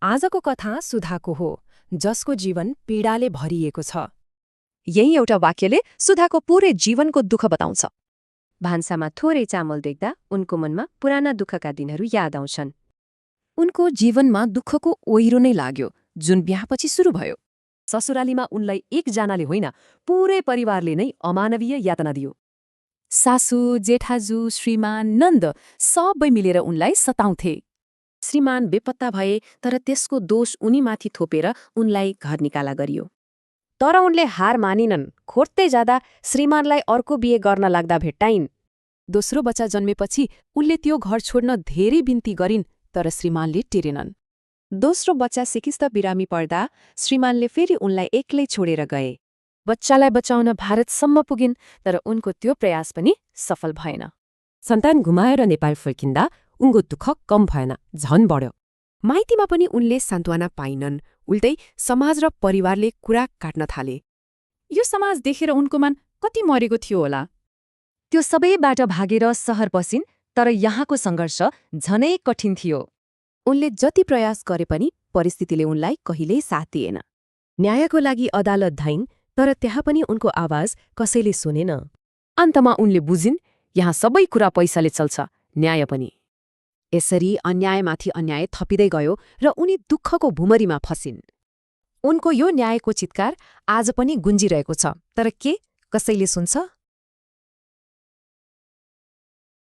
आजको कथा सुधाको हो, जसको जीवन पीडाले भरिएको छ। यही एउटा वाक्यले सुधाको पूरै जीवनको दुःख बताउँछ। भान्सामा थोरै चामल देख्दा उनको मनमा पुराना दुःखका दिनहरू याद आउँछन्। उनको जीवनमा दुःखको ओहिरो नै लाग्यो, जुन बिहापछि सुरु भयो। ससुरालीमा उनलाई एकजनाले होइन, पूरै परिवारले नै अमानवीय यातना दियो। सासू, जेठाजु, श्रीमान, नन्द सबै मिलेर उनलाई सताउँथे। श्रीमान बेपत्ता भए, तर त्यसको दोष उनीमाथि थोपेर उनलाई घर निकाला गरियो। तर उनले हार मानिनन्। खोज्दै जाँदा श्रीमानलाई अर्को बिहे गर्न लाग्दा भेट्टाइन्। दोस्रो बच्चा जन्मेपछि उनले त्यो घर छोड्न धेरै बिन्ती गरिन्, तर श्रीमानले टेरेनन्। दोस्रो बच्चा सिकिस्त बिरामी पर्दा श्रीमानले फेरि उनलाई एक्लै छोडेर गए। बच्चालाई बचाउन भारतसम्म पुगिन्, तर उनको त्यो प्रयास पनि सफल भएन। सन्तान गुमाएर नेपाल फर्किँदा उनको दुःख कम भएन, झन बढ्यो। माइतीमा पनि उनले सान्त्वना पाइनन्, उल्टै समाज र परिवारले कुरा काट्न थाले। यो समाज देखेर उनको मन कति मरेको थियो होला। त्यो सबैबाट भागेर सहर बसिन्, तर यहाँको सङ्घर्ष झनै कठिन थियो। उनले जति प्रयास गरे पनि परिस्थितिले उनलाई कहिल्यै साथ दिएन। न्यायको लागि अदालत धाइन्, तर त्यहाँ पनि उनको आवाज कसैले सुनेन। अन्तमा उनले बुझिन्, यहाँ सबै कुरा पैसाले चल्छ, न्याय पनि। यसरी अन्यायमाथि अन्याय थपिँदै गयो र उनी दुःखको भुमरीमा फसिन्। उनको यो न्यायको चित्कार आज पनि गुन्जिरहेको छ, तर के कसैले सुन्छ?